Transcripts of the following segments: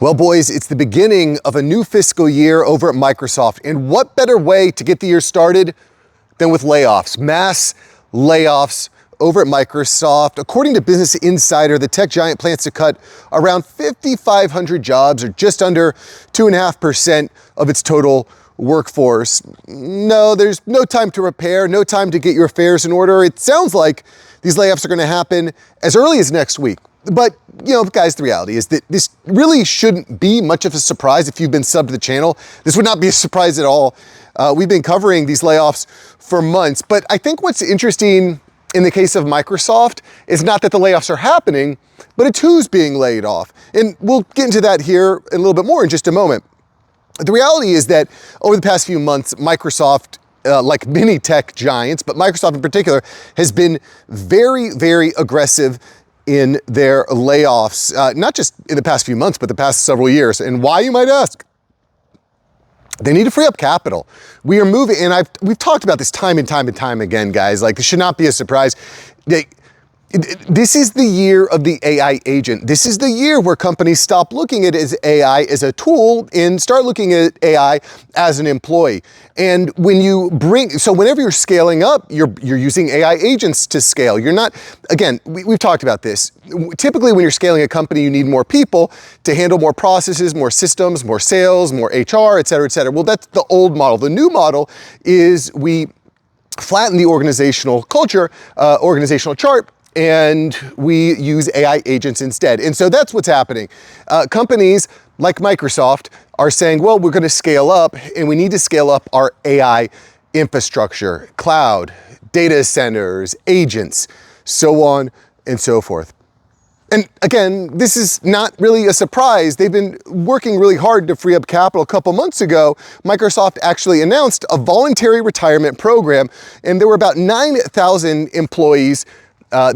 Well, boys, it's the beginning of a new fiscal year over at Microsoft. And what better way to get the year started than with layoffs? Mass layoffs over at Microsoft. According to Business Insider, the tech giant plans to cut around 5,500 jobs, or just under 2.5% of its total workforce. No, there's no time to repair, no time to get your affairs in order. It sounds like these layoffs are going to happen as early as next week. But, guys, the reality is that this really shouldn't be much of a surprise if you've been subbed to the channel. This would not be a surprise at all. We've been covering these layoffs for months. But I think what's interesting in the case of Microsoft is not that the layoffs are happening, but it's who's being laid off. And we'll get into that here a little bit more in just a moment. The reality is that over the past few months, Microsoft, like many tech giants, but Microsoft in particular, has been very, very aggressive in their layoffs, not just in the past few months, but the past several years. And why, you might ask? They need to free up capital. We are moving, and we've talked about this time and time again, guys. Like, this should not be a surprise. This is the year of the AI agent. This is the year where companies stop looking at AI as a tool and start looking at AI as an employee. And whenever you're scaling up, you're using AI agents to scale. You're not, again, we've talked about this. Typically, when you're scaling a company, you need more people to handle more processes, more systems, more sales, more HR, et cetera, et cetera. Well, that's the old model. The new model is we flatten the organizational culture, organizational chart, and we use AI agents instead. And so that's what's happening. Companies like Microsoft are saying, well, we're going to scale up, and we need to scale up our AI infrastructure, cloud, data centers, agents, so on and so forth. And again, this is not really a surprise. They've been working really hard to free up capital. A couple months ago, Microsoft actually announced a voluntary retirement program, and there were about 9,000 employees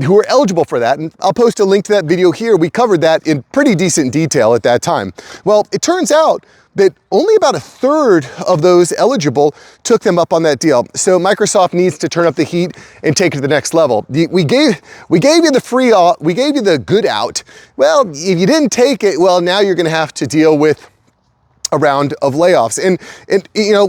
who were eligible for that. And I'll post a link to that video here. We covered that in pretty decent detail at that time. Well, it turns out that only about a third of those eligible took them up on that deal. So Microsoft needs to turn up the heat and take it to the next level. We gave you the we gave you the good out. Well, if you didn't take it, well, now you're going to have to deal with a round of layoffs. And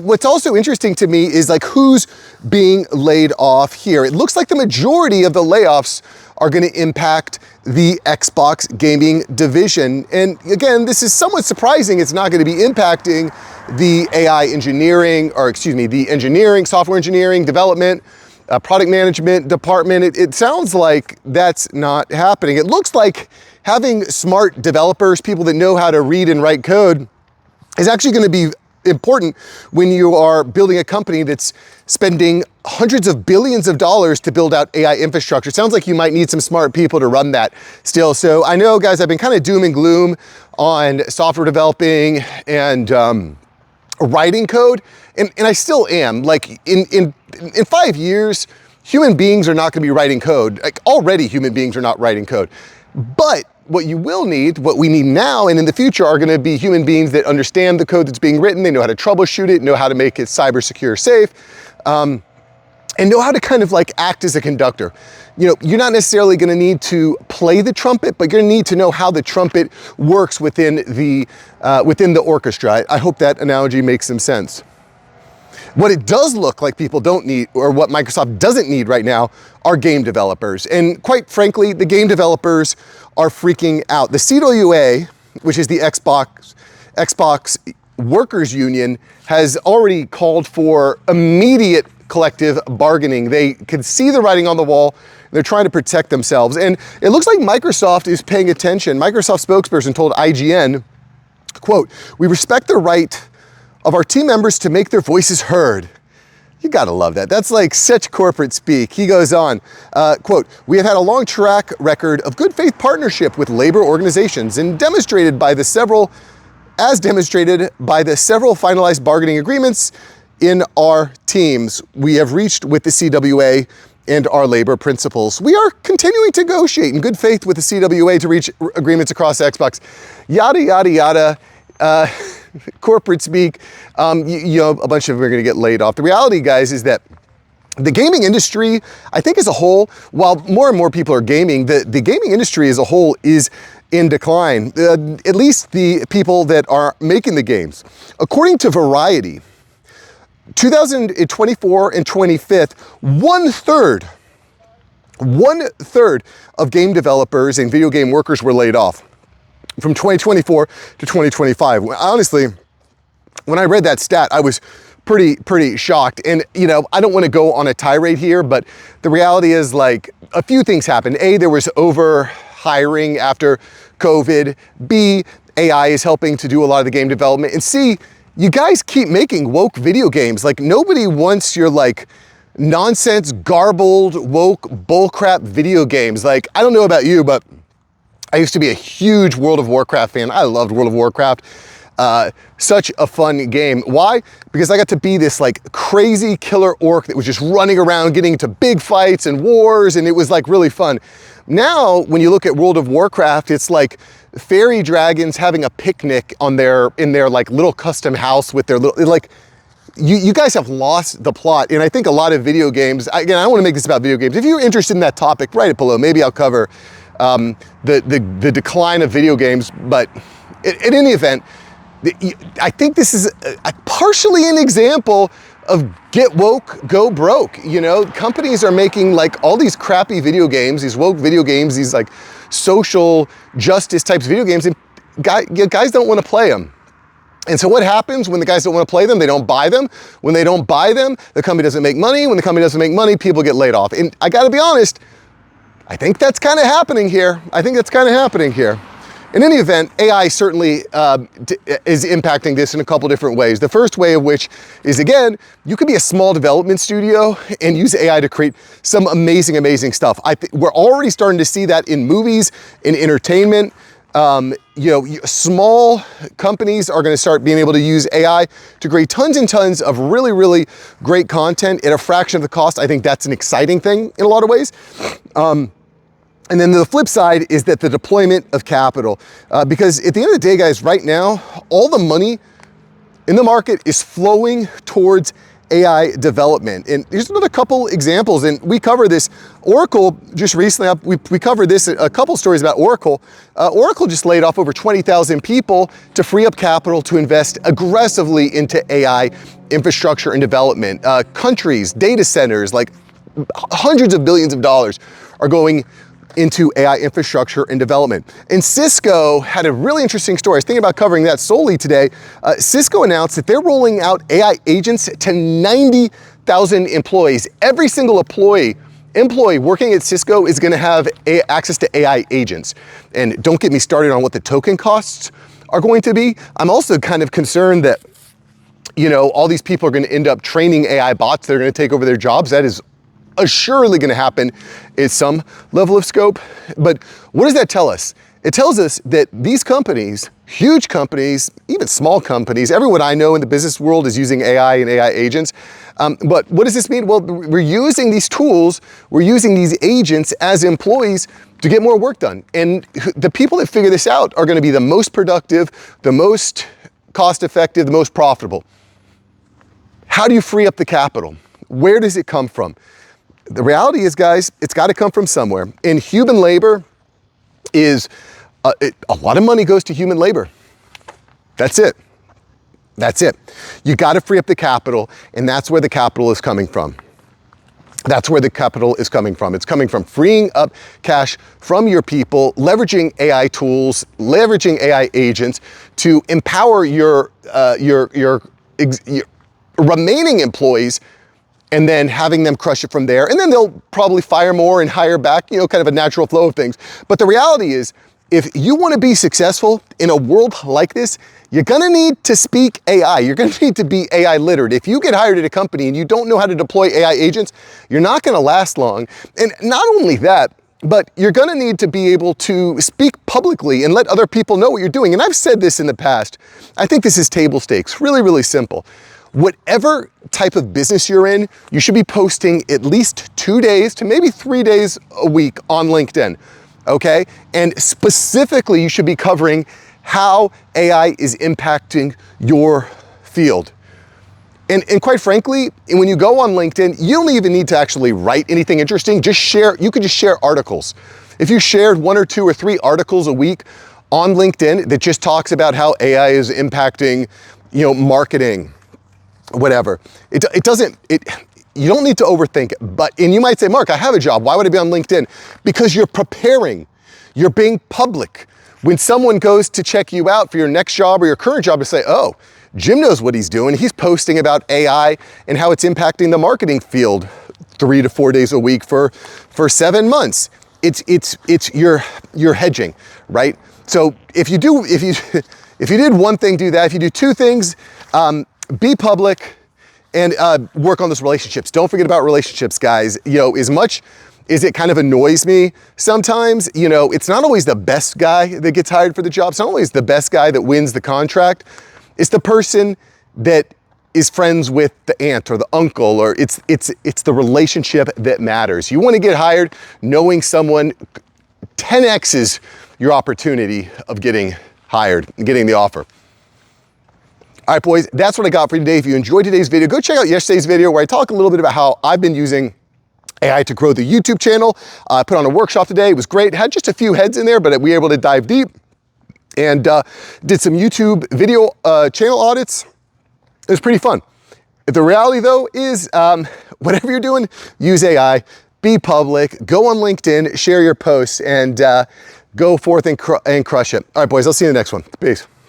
what's also interesting to me is like who's being laid off here. It looks like the majority of the layoffs are going to impact the Xbox gaming division. And again, this is somewhat surprising. It's not going to be impacting the AI engineering, the engineering, software engineering, development, product management department. It sounds like that's not happening. It looks like having smart developers, people that know how to read and write code, is actually going to be important when you are building a company that's spending hundreds of billions of dollars to build out AI infrastructure. It sounds like you might need some smart people to run that still. So I know, guys, I've been kind of doom and gloom on software developing and writing code, and I still am. Like in 5 years, human beings are not going to be writing code. Like already, human beings are not writing code, but what we need now and in the future are going to be human beings that understand the code that's being written. They know how to troubleshoot it, know how to make it cyber secure, safe, and know how to kind of like act as a conductor. You're not necessarily going to need to play the trumpet, but you're going to need to know how the trumpet works within the orchestra. I hope that analogy makes some sense. What it does look like people don't need, or what Microsoft doesn't need right now, are game developers. And quite frankly, the game developers are freaking out. The CWA, which is the Xbox Workers Union, has already called for immediate collective bargaining. They can see the writing on the wall. They're trying to protect themselves. And it looks like Microsoft is paying attention. Microsoft spokesperson told IGN, quote, "We respect the right of our team members to make their voices heard." You gotta love that. That's like such corporate speak. He goes on, quote, "We have had a long track record of good faith partnership with labor organizations and demonstrated by the several finalized bargaining agreements in our teams we have reached with the CWA and our labor principals. We are continuing to negotiate in good faith with the CWA to reach agreements across Xbox." Yada, yada, yada. Corporate speak, a bunch of them are going to get laid off. The reality, guys, is that the gaming industry, I think as a whole, while more and more people are gaming, the gaming industry as a whole is in decline, at least the people that are making the games. According to Variety, 2024 and 25th, one third of game developers and video game workers were laid off from 2024 to 2025. Honestly, when I read that stat, I was pretty shocked. And, you know, I don't want to go on a tirade here, but the reality is, like, a few things happened. A, there was over hiring after COVID. B, AI is helping to do a lot of the game development. And C, you guys keep making woke video games. Like, nobody wants your, like, nonsense, garbled, woke, bullcrap video games. Like, I don't know about you, but I used to be a huge World of Warcraft fan. I loved World of Warcraft. Such a fun game. Why? Because I got to be this like crazy killer orc that was just running around getting into big fights and wars, and it was like really fun. Now, when you look at World of Warcraft, it's like fairy dragons having a picnic in their like little custom house with their little, like, you guys have lost the plot. And I think a lot of video games, again, I don't want to make this about video games. If you're interested in that topic, write it below. Maybe I'll cover the decline of video games. But in any event, I think this is partially an example of get woke, go broke. You know, companies are making like all these crappy video games, these woke video games, these like social justice types of video games, and guys don't want to play them. And so what happens when the guys don't want to play them? They don't buy them. When they don't buy them, the company doesn't make money. When the company doesn't make money, people get laid off. And I got to be honest, I think that's kind of happening here. In any event, AI certainly is impacting this in a couple different ways. The first way of which is, again, you could be a small development studio and use AI to create some amazing, amazing stuff. We're already starting to see that in movies, in entertainment. You know, small companies are going to start being able to use AI to create tons and tons of really, really great content at a fraction of the cost. I think that's an exciting thing in a lot of ways. And then the flip side is that the deployment of capital, because at the end of the day, guys, right now, all the money in the market is flowing towards AI development. And here's another couple examples, and we cover this. Oracle just recently, we covered this, a couple stories about Oracle. Oracle just laid off over 20,000 people to free up capital to invest aggressively into AI infrastructure and development. Countries, data centers, like hundreds of billions of dollars are going into AI infrastructure and development. And Cisco had a really interesting story. I was thinking about covering that solely today. Cisco announced that they're rolling out AI agents to 90,000 employees. Every single employee working at Cisco is going to have access to AI agents. And don't get me started on what the token costs are going to be. I'm also kind of concerned that, you know, all these people are going to end up training AI bots that are going to take over their jobs. That is assuredly going to happen at some level of scope. But what does that tell us? It tells us that these companies, huge companies, even small companies, everyone I know in the business world is using AI and AI agents. But what does this mean? Well, we're using these tools, we're using these agents as employees to get more work done. And the people that figure this out are going to be the most productive, the most cost-effective, the most profitable. How do you free up the capital? Where does it come from? The reality is, guys, it's got to come from somewhere. And human labor is, a lot of money goes to human labor. That's it. You got to free up the capital, and that's where the capital is coming from. It's coming from freeing up cash from your people, leveraging AI tools, leveraging AI agents to empower your remaining employees, and then having them crush it from there. And then they'll probably fire more and hire back, you know, kind of a natural flow of things. But the reality is, if you want to be successful in a world like this, you're going to need to speak AI. You're going to need to be AI literate. If you get hired at a company and you don't know how to deploy AI agents, you're not going to last long. And not only that, but you're going to need to be able to speak publicly and let other people know what you're doing. And I've said this in the past. I think this is table stakes, really, really simple. Whatever type of business you're in, you should be posting at least 2 days to maybe 3 days a week on LinkedIn, okay? And specifically, you should be covering how AI is impacting your field. And quite frankly, when you go on LinkedIn, you don't even need to actually write anything interesting. You could just share articles. If you shared 1 or 2 or 3 articles a week on LinkedIn that just talks about how AI is impacting, marketing, whatever, you don't need to overthink it. And you might say, Mark, I have a job. Why would I be on LinkedIn? Because you're preparing. You're being public. When someone goes to check you out for your next job or your current job to say, oh, Jim knows what he's doing. He's posting about AI and how it's impacting the marketing field 3 to 4 days a week for 7 months. You're hedging, right? So if you did one thing, do that. If you do 2 things, be public and work on those relationships. Don't forget about relationships, guys. As much as it kind of annoys me sometimes, it's not always the best guy that gets hired for the job. It's not always the best guy that wins the contract. It's the person that is friends with the aunt or the uncle, or it's the relationship that matters. You want to get hired knowing someone 10x's your opportunity of getting hired and getting the offer. All right, boys, that's what I got for you today. If you enjoyed today's video, go check out yesterday's video where I talk a little bit about how I've been using AI to grow the YouTube channel. I put on a workshop today. It was great. Had just a few heads in there, but we were able to dive deep and did some YouTube video channel audits. It was pretty fun. The reality, though, is whatever you're doing, use AI, be public, go on LinkedIn, share your posts, and go forth and crush it. All right, boys, I'll see you in the next one. Peace.